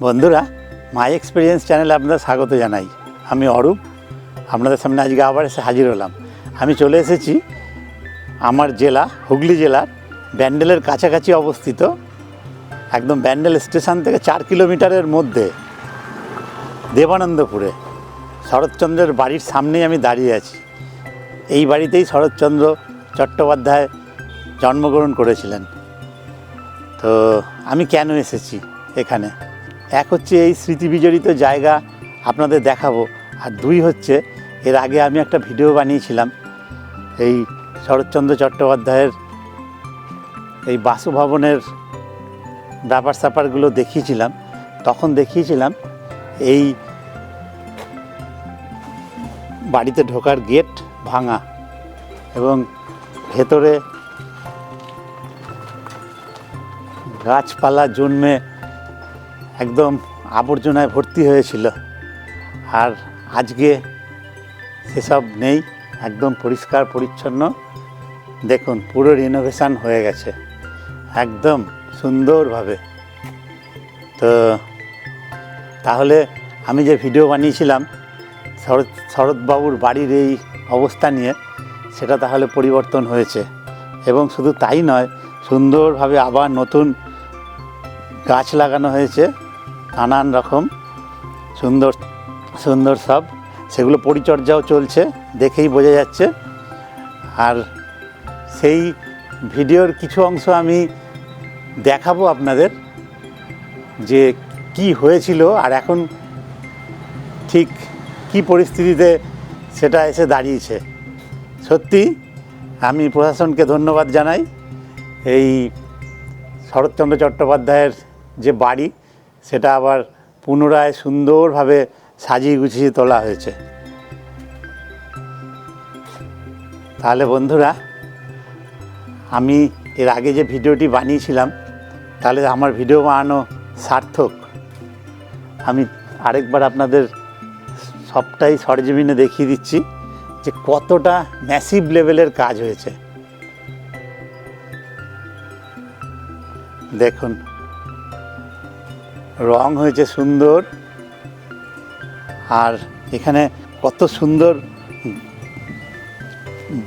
বন্ধুরা, মাই এক্সপিরিয়েন্স চ্যানেলে আপনাদের স্বাগত জানাই। আমি অরূপ, আপনাদের সামনে আজকে আবার এসে হাজির হলাম। আমি চলে এসেছি আমার জেলা হুগলি জেলার ব্যান্ডেলের কাছাকাছি অবস্থিত, একদম ব্যান্ডেল স্টেশন থেকে 4 কিলোমিটারের মধ্যে দেবানন্দপুরে শরৎচন্দ্রের বাড়ির সামনেই আমি দাঁড়িয়ে আছি। এই বাড়িতেই শরৎচন্দ্র চট্টোপাধ্যায় জন্মগ্রহণ করেছিলেন। তো আমি কেন এসেছি এখানে, এক হচ্ছে এই স্মৃতিবিজড়িত জায়গা আপনাদের দেখাবো, আর দুই হচ্ছে এর আগে আমি একটা ভিডিও বানিয়েছিলাম এই শরৎচন্দ্র চট্টোপাধ্যায়ের এই বাসভবনের ব্যাপার স্যাপারগুলো দেখিয়েছিলাম। তখন দেখিয়েছিলাম এই বাড়িতে ঢোকার গেট ভাঙা এবং ভেতরে গাছপালা জন্মে একদম আবর্জনায় ভর্তি হয়েছিল। আর আজকে সেসব নেই, একদম পরিষ্কার পরিচ্ছন্ন। দেখুন, পুরো রিনোভেশন হয়ে গেছে একদম সুন্দরভাবে। তো তাহলে আমি যে ভিডিও বানিয়েছিলাম শরৎবাবুর বাড়ির এই অবস্থা নিয়ে, সেটা তাহলে পরিবর্তন হয়েছে। এবং শুধু তাই নয়, সুন্দরভাবে আবার নতুন গাছ লাগানো হয়েছে, নানান রকম সুন্দর সুন্দর সব, সেগুলো পরিচর্যাও চলছে, দেখেই বোঝা যাচ্ছে। আর সেই ভিডিওর কিছু অংশ আমি দেখাবো আপনাদের, যে কি হয়েছিল আর এখন ঠিক কি পরিস্থিতিতে সেটা এসে দাঁড়িয়েছে। সত্যি আমি প্রশাসনকে ধন্যবাদ জানাই। এই শরৎচন্দ্র চট্টোপাধ্যায়ের যে বাড়ি, সেটা আবার পুনরায় সুন্দরভাবে সাজিয়ে গুছিয়ে তোলা হয়েছে। তাহলে বন্ধুরা, আমি এর আগে যে ভিডিওটি বানিয়েছিলাম, তাহলে আমার ভিডিও বানানো সার্থক। আমি আরেকবার আপনাদের সবটাই সরজমিনে দেখিয়ে দিচ্ছি যে কতটা ম্যাসিভ লেভেলের কাজ হয়েছে। দেখুন, রং হয়েছে সুন্দর, আর এখানে কত সুন্দর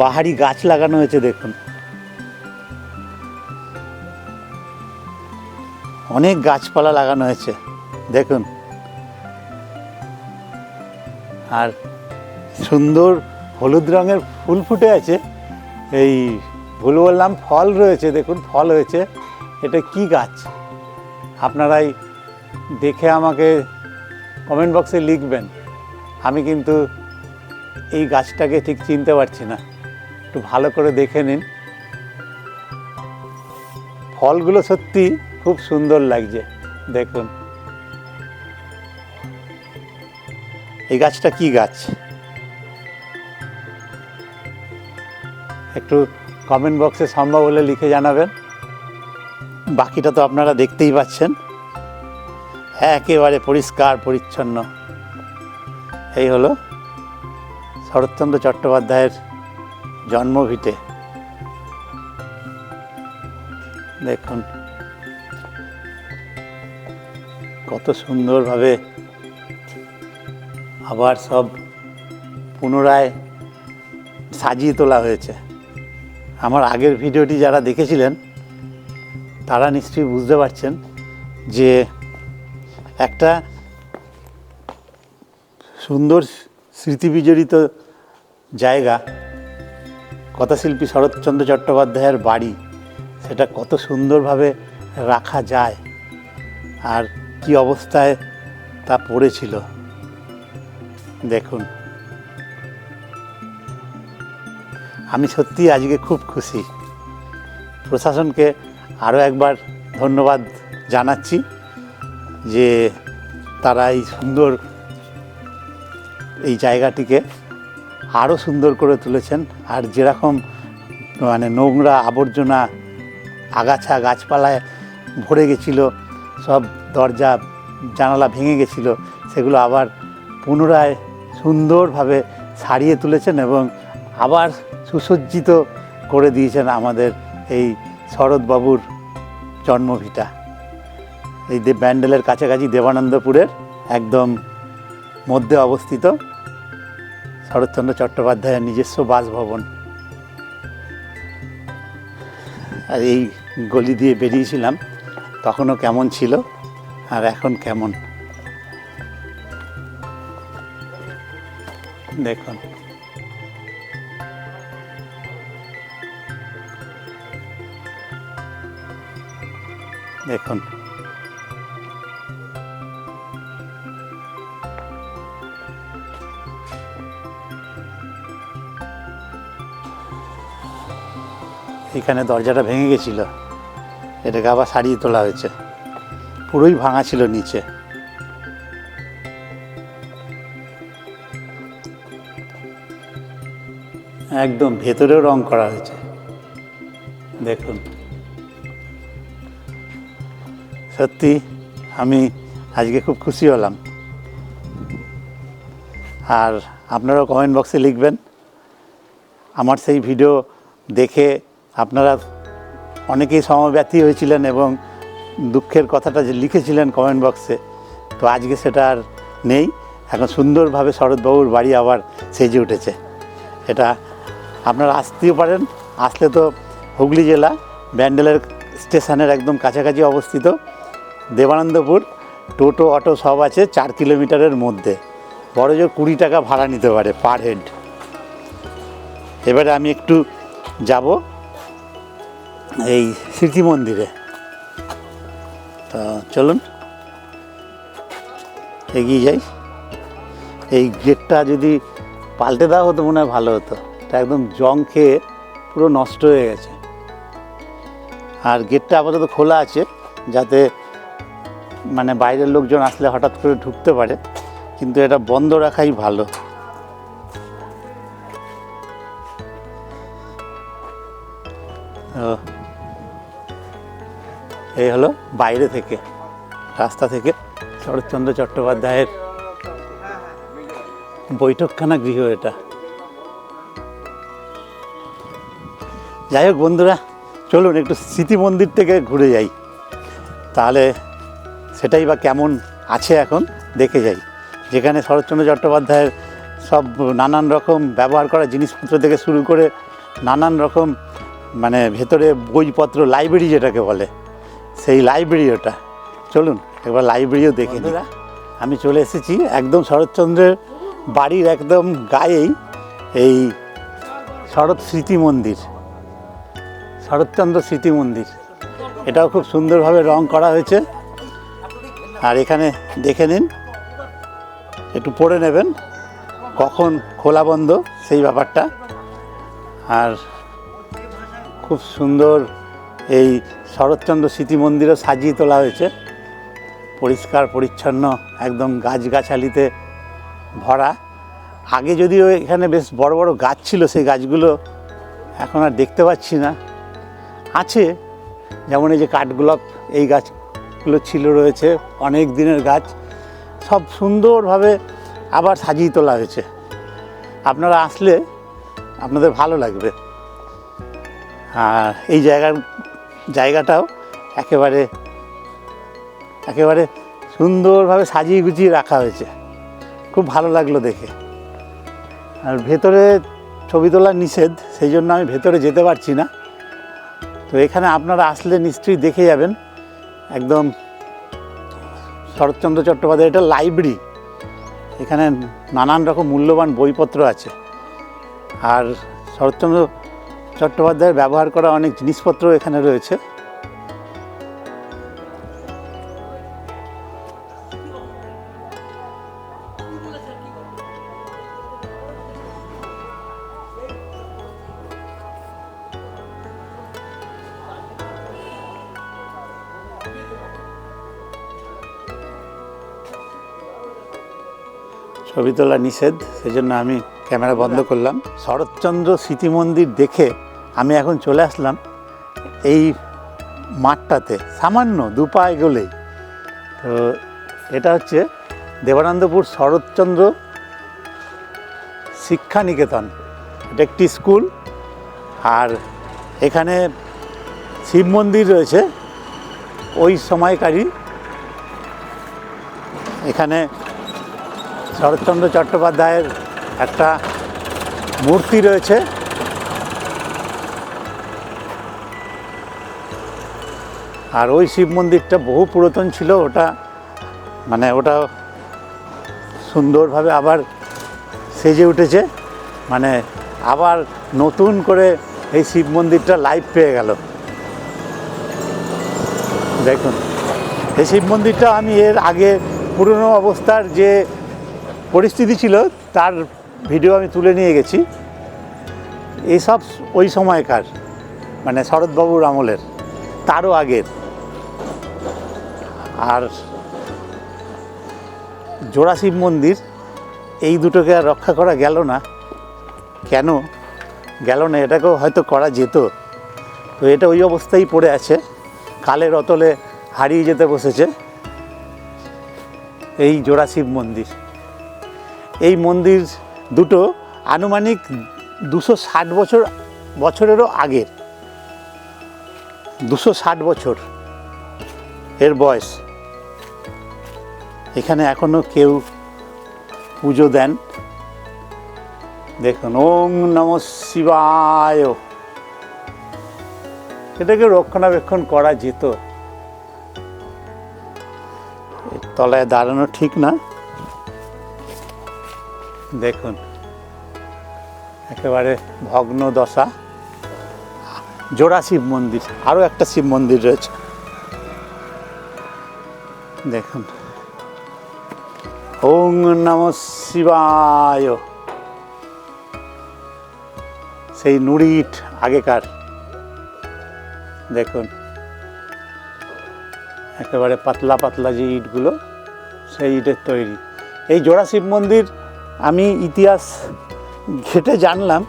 বাহারি গাছ লাগানো হয়েছে। দেখুন, অনেক গাছপালা লাগানো হয়েছে দেখুন। আর সুন্দর হলুদ রঙের ফুল ফুটে আছে। এই ভুল বললাম, ফল রয়েছে, দেখুন ফল হয়েছে। এটা কি গাছ আপনারাই দেখে আমাকে কমেন্ট বক্সে লিখবেন। আমি কিন্তু এই গাছটাকে ঠিক চিনতে পারছি না, একটু ভালো করে দেখে নিন। ফলগুলো সত্যি খুব সুন্দর লাগছে। দেখুন, এই গাছটা কি গাছ একটু কমেন্ট বক্সে সম্ভব হলে লিখে জানাবেন। বাকিটা তো আপনারা দেখতেই পাচ্ছেন, একেবারে পরিষ্কার পরিচ্ছন্ন। এই হলো শরৎচন্দ্র চট্টোপাধ্যায়ের জন্মভিটে। দেখুন কত সুন্দরভাবে আবার সব পুনরায় সাজিয়ে তোলা হয়েছে। আমার আগের ভিডিওটি যারা দেখেছিলেন তারা নিশ্চয়ই বুঝতে পারছেন যে একটা সুন্দর স্মৃতিবিজড়িত জায়গা, কথাশিল্পী শরৎচন্দ্র চট্টোপাধ্যায়ের বাড়ি, সেটা কত সুন্দরভাবে রাখা যায় আর কি অবস্থায় তা পড়েছিল। দেখুন, আমি সত্যি আজকে খুব খুশি। প্রশাসনকে আরও একবার ধন্যবাদ জানাচ্ছি যে তারা এই সুন্দর এই জায়গাটিকে আরও সুন্দর করে তুলেছেন। আর যেরকম নোংরা আবর্জনা, আগাছা গাছপালায় ভরে গেছিল, সব দরজা জানালা ভেঙে গেছিল, সেগুলো আবার পুনরায় সুন্দরভাবে সারিয়ে তুলেছেন এবং আবার সুসজ্জিত করে দিয়েছেন আমাদের এই শরৎবাবুর জন্মভিটা। এই ব্যান্ডেলের কাছাকাছি দেবানন্দপুরের একদম মধ্যে অবস্থিত শরৎচন্দ্র চট্টোপাধ্যায়ের নিজস্ব বাসভবন। আর এই গলি দিয়ে বেরিয়েছিলাম তখনও কেমন ছিল আর এখন কেমন দেখুন। দেখুন এখানে দরজাটা ভেঙে গেছিল, এটাকে আবার সারিয়ে তোলা হয়েছে, পুরোই ভাঙা ছিল নিচে। একদম ভেতরেও রং করা হয়েছে দেখুন। সত্যি আমি আজকে খুব খুশি হলাম। আর আপনারাও কমেন্ট বক্সে লিখবেন আমার সেই ভিডিও দেখে আপনারা অনেকেই সমব্যথী হয়েছিলেন এবং দুঃখের কথাটা যে লিখেছিলেন কমেন্ট বক্সে, তো আজকে সেটা আর নেই। এখন সুন্দরভাবে শরৎবাবুর বাড়ি আবার সেজে উঠেছে। এটা আপনারা আসতেও পারেন, আসলে তো হুগলি জেলা ব্যান্ডেলের স্টেশনের একদম কাছাকাছি অবস্থিত দেবানন্দপুর। টোটো অটো সব আছে 4 কিলোমিটারের মধ্যে, বড় জোর 20 টাকা ভাড়া নিতে পারে পার হেড। এবারে আমি একটু যাব এই স্মৃতি মন্দিরে, তো চলুন এগিয়ে যাই। এই গেটটা যদি পাল্টে দেওয়া হতো মনে হয় ভালো হতো, এটা একদম জং খেয়ে পুরো নষ্ট হয়ে গেছে। আর গেটটা আপাতত খোলা আছে যাতে মানে বাইরের লোকজন আসলে হঠাৎ করে ঢুকতে পারে, কিন্তু এটা বন্ধ রাখাই ভালো। এই হলো বাইরে থেকে, রাস্তা থেকে শরৎচন্দ্র চট্টোপাধ্যায়ের বৈঠকখানা গৃহ এটা। যাই হোক বন্ধুরা, চলুন একটু স্মৃতি মন্দির থেকে ঘুরে যাই, তাহলে সেটাই বা কেমন আছে এখন দেখে যাই। যেখানে শরৎচন্দ্র চট্টোপাধ্যায়ের সব নানান রকম ব্যবহার করা জিনিসপত্র থেকে শুরু করে নানান রকম মানে ভেতরে বইপত্র, লাইব্রেরি যেটাকে বলে, সেই লাইব্রেরি ওটা। চলুন একবার লাইব্রেরিও দেখে নিই। আমি চলে এসেছি একদম শরৎচন্দ্রের বাড়ির একদম গায়েই এই শরৎ স্মৃতি মন্দির, শরৎচন্দ্র স্মৃতি মন্দির। এটাও খুব সুন্দরভাবে রং করা হয়েছে। আর এখানে দেখে নিন, একটু পড়ে নেবেন কখন খোলা বন্ধ সেই ব্যাপারটা। আর খুব সুন্দর এই শরৎচন্দ্র স্মৃতি মন্দিরও সাজিয়ে তোলা হয়েছে, পরিষ্কার পরিচ্ছন্ন, একদম গাছগাছালিতে ভরা। আগে যদিও এখানে বেশ বড় বড় গাছ ছিল, সেই গাছগুলো এখন আর দেখতে পাচ্ছি না। আছে যেমন এই যে কাঠগোলাপ, এই গাছগুলো ছিল, রয়েছে অনেক দিনের গাছ, সব সুন্দরভাবে আবার সাজিয়ে তোলা হয়েছে। আপনারা আসলে আপনাদের ভালো লাগবে। আর এই জায়গাটাও একেবারে সুন্দরভাবে সাজিয়ে গুছিয়ে রাখা হয়েছে, খুব ভালো লাগলো দেখে। আর ভেতরে ছবি তোলা নিষেধ, সেই জন্য আমি ভেতরে যেতে পারছি না। তো এখানে আপনারা আসলে নিশ্চয়ই দেখে যাবেন একদম শরৎচন্দ্র চট্টোপাধ্যায়। এটা লাইব্রেরি, এখানে নানান রকম মূল্যবান বইপত্র আছে। আর শরৎচন্দ্র চট্টোপাধ্যায়ের ব্যবহার করা অনেক জিনিসপত্র এখানে রয়েছে। ছবি তোলা নিষেধ, সেই জন্য আমি ক্যামেরা বন্ধ করলাম। শরৎচন্দ্র স্মৃতি মন্দির দেখে আমি এখন চলে আসলাম এই মাঠটাতে, সামান্য 2 পা এগোলেই। তো এটা হচ্ছে দেবানন্দপুর শরৎচন্দ্র শিক্ষা নিকেতন, এটা একটি স্কুল। আর এখানে শিব মন্দির রয়েছে ওই সময়কারী এখানে শরৎচন্দ্র চট্টোপাধ্যায়ের একটা মূর্তি রয়েছে। আর ওই শিব মন্দিরটা বহু পুরাতন ছিল, ওটা মানে ওটা সুন্দরভাবে আবার সেজে উঠেছে, মানে আবার নতুন করে এই শিব মন্দিরটা লাইফ পেয়ে গেল। দেখুন, এই শিব মন্দিরটা আমি এর আগে পুরনো অবস্থার যে পরিস্থিতি ছিল তার ভিডিও আমি তুলে নিয়ে গেছি। এইসব ওই সময়কার, মানে শরৎবাবুর আমলের, তারও আগের। আর জোড়া শিব মন্দির, এই দুটোকে আর রক্ষা করা গেল না। কেন গেল না? এটাকেও হয়তো করা যেত। তো এটা ওই অবস্থায় পড়ে আছে, কালের অতলে হারিয়ে যেতে বসেছে এই জোড়া শিব মন্দির। এই মন্দির দুটো আনুমানিক 260 বছরেরও আগের, 260 বছর এর বয়স। এখানে এখনো কেউ পুজো দেন। দেখুন, ওং নমঃ শিবায়। এটাকে রক্ষণাবেক্ষণ করা যেত। তলায় দাঁড়ানো ঠিক না। দেখুন, একেবারে ভগ্ন দশা। জোড়া শিব মন্দির, আরও একটা শিব মন্দির রয়েছে। দেখুন, ওং নমঃ শিবায়। সেই নুড়ি ইট আগেকার। দেখুন, একেবারে পাতলা পাতলা যে ইটগুলো, সেই ইটের তৈরি। এই জোড়া শিব মন্দির আমি ইতিহাস ঘেঁটে জানলাম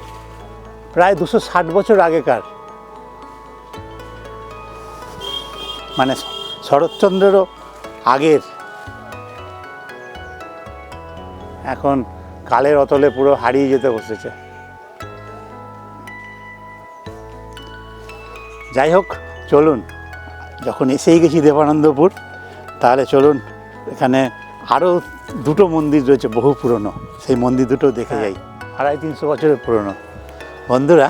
প্রায় 260 বছর আগেকার, মানে শরৎচন্দ্রেরও আগের। এখন কালের অতলে পুরো হারিয়ে যেতে বসেছে। যাই হোক, চলুন, যখন এসেই গেছি দেবানন্দপুর, তাহলে চলুন, এখানে আরও দুটো মন্দির রয়েছে বহু পুরনো, সেই মন্দির দুটো দেখে যাই। 250-300 বছরের পুরনো। বন্ধুরা,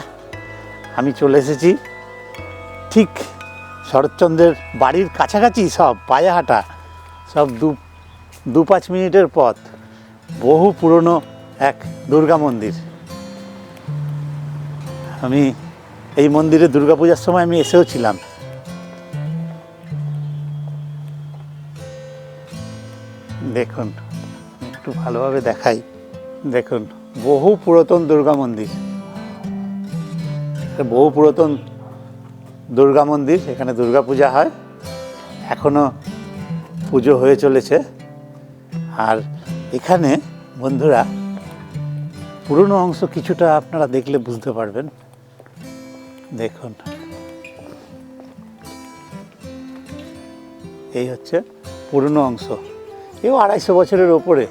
আমি চলে এসেছি ঠিক শরৎচন্দ্রের বাড়ির কাছাকাছি, সব পায়ে হাঁটা, সব 2-5 মিনিটের পথ। বহু পুরনো এক দুর্গা মন্দির। আমি এই মন্দিরে দুর্গাপূজার সময় আমি এসেও ছিলাম। দেখুন, একটু ভালোভাবে দেখাই। দেখুন, বহু পুরাতন দুর্গা মন্দির, বহু পুরাতন দুর্গা মন্দির। এখানে দুর্গাপূজা হয়, এখনো পুজো হয়ে চলেছে। আর এখানে বন্ধুরা পুরনো অংশ কিছুটা আপনারা দেখলে বুঝতে পারবেন। দেখুন, এই হচ্ছে পুরনো অংশ। এও 250 বছরের ওপরে,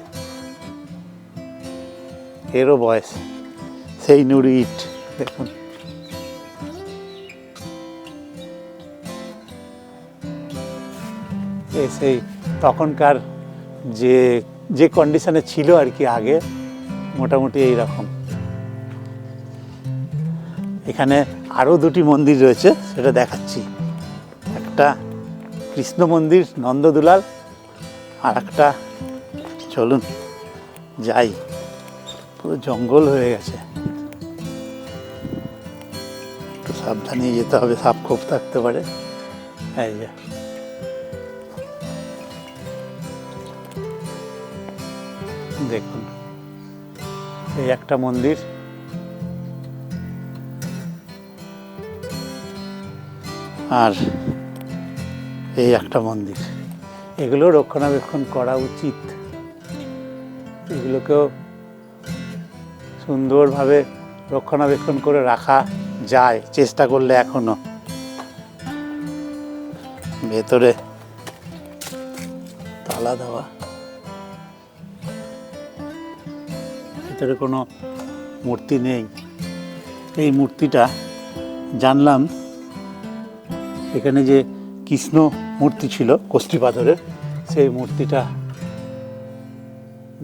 এরও বয়স। সেই নুড়ি ইট দেখুন। সেই তখনকার যে কন্ডিশনে ছিল আর কি আগে, মোটামুটি এই রকম। এখানে আরও দুটি মন্দির রয়েছে, সেটা দেখাচ্ছি। একটা কৃষ্ণ মন্দির, নন্দদুলাল, আর একটা, চলুন যাই, পুরো জঙ্গল হয়ে গেছে, একটু সাবধানে যেতে হবে, সাপ খোপ থাকতে পারে। এই যে দেখুন, এই একটা মন্দির। আর এই একটা মন্দির। এগুলো রক্ষণাবেক্ষণ করা উচিত। এগুলোকেও সুন্দরভাবে রক্ষণাবেক্ষণ করে রাখা যায়, চেষ্টা করলে। এখনো ভেতরে তালা দেওয়া, ভিতরে কোনো মূর্তি নেই। এই মূর্তিটা জানলাম এখানে যে কৃষ্ণ মূর্তি ছিল কষ্টি পাথরের, সেই মূর্তিটা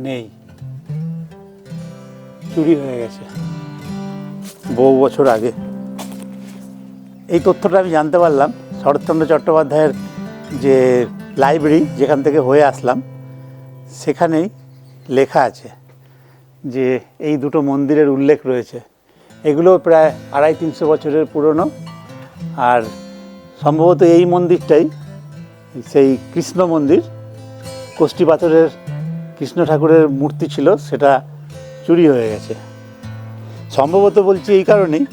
নেই, চুরি হয়ে গেছে বহু বছর আগে। এই তথ্যটা আমি জানতে পারলাম শরৎচন্দ্র চট্টোপাধ্যায়ের যে লাইব্রেরি যেখান থেকে হয়ে আসলাম, সেখানেই লেখা আছে যে এই দুটো মন্দিরের উল্লেখ রয়েছে। এগুলো প্রায় 250-300 বছরের পুরনো। আর সম্ভবত এই মন্দিরটাই সেই কৃষ্ণ মন্দির, কষ্টি পাথরের কৃষ্ণ ঠাকুরের মূর্তি ছিল, সেটা চুরি হয়ে গেছে। সম্ভবত বলছি এই কারণেই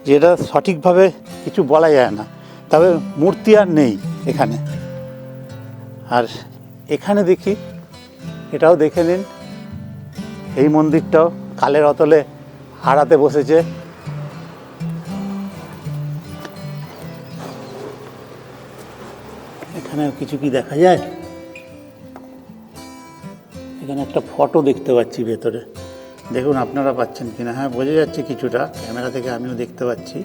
যে এটা সঠিকভাবে কিছু বলা যায় না, তবে মূর্তি আর নেই এখানে। আর এখানে দেখি, এটাও দেখে নিন, এই মন্দিরটাও কালের অতলে হারাতে বসেছে। এখানে কিছু কি দেখা যায়? এখানে একটা ফটো দেখতে পাচ্ছি ভেতরে, দেখুন আপনারা পাচ্ছেন কিনা। হ্যাঁ, বোঝা যাচ্ছে কিছুটা, ক্যামেরা থেকে আমিও দেখতে পাচ্ছি,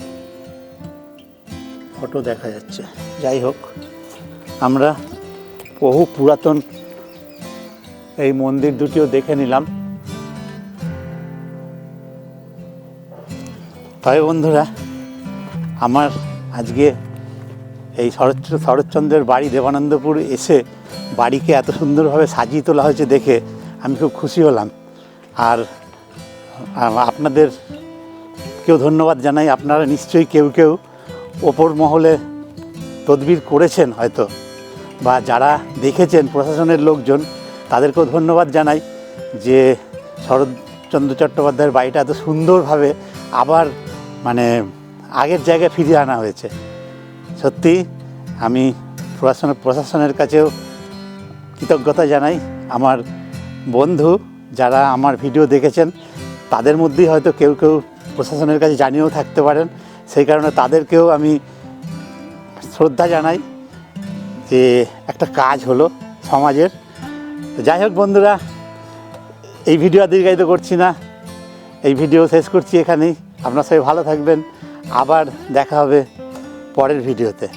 ফটো দেখা যাচ্ছে। যাই হোক, আমরা বহু পুরাতন এই মন্দির দুটিও দেখে নিলাম। তবে বন্ধুরা, আমার আজকে এই শরৎচন্দ্রের বাড়ি দেবানন্দপুর এসে বাড়িকে এত সুন্দরভাবে সাজিয়ে তোলা হয়েছে দেখে আমি খুব খুশি হলাম। আর আপনাদের কেউ ধন্যবাদ জানাই। আপনারা নিশ্চয়ই কেউ কেউ ওপর মহলে তদবির করেছেন হয়তো, বা যারা দেখেছেন প্রশাসনের লোকজন, তাদেরকেও ধন্যবাদ জানাই যে শরৎচন্দ্র চট্টোপাধ্যায়ের বাড়িটা এত সুন্দরভাবে আবার মানে আগের জায়গায় ফিরিয়ে আনা হয়েছে। সত্যি আমি প্রশাসনের কাছেও কৃতজ্ঞতা জানাই। আমার বন্ধু যারা আমার ভিডিও দেখেছেন, তাদের মধ্যেই হয়তো কেউ কেউ প্রশাসনের কাছে জানিয়েও থাকতে পারেন, সেই কারণে তাদেরকেও আমি শ্রদ্ধা জানাই যে একটা কাজ হলো সমাজের। যাই হোক বন্ধুরা, এই ভিডিও আর দীর্ঘায়িত করছি না, এই ভিডিও শেষ করছি এখানেই। আপনারা সবাই ভালো থাকবেন, আবার দেখা হবে পরের ভিডিওতে।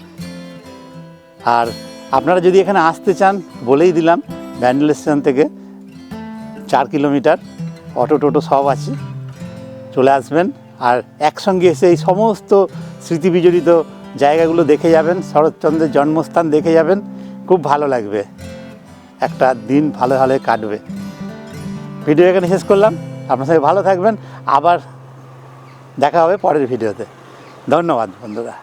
আর আপনারা যদি এখানে আসতে চান, বলেই দিলাম, ব্যান্ডেল স্টেশন থেকে 4 কিলোমিটার, অটো টোটো সব আছে, চলে আসবেন। আর একসঙ্গে এসে এই সমস্ত স্মৃতিবিজড়িত জায়গাগুলো দেখে যাবেন, শরৎচন্দ্রের জন্মস্থান দেখে যাবেন, খুব ভালো লাগবে, একটা দিন ভালো ভালো কাটবে। ভিডিও এখানে শেষ করলাম, আপনার সবাই ভালো থাকবেন, আবার দেখা হবে পরের ভিডিওতে। ধন্যবাদ বন্ধুরা।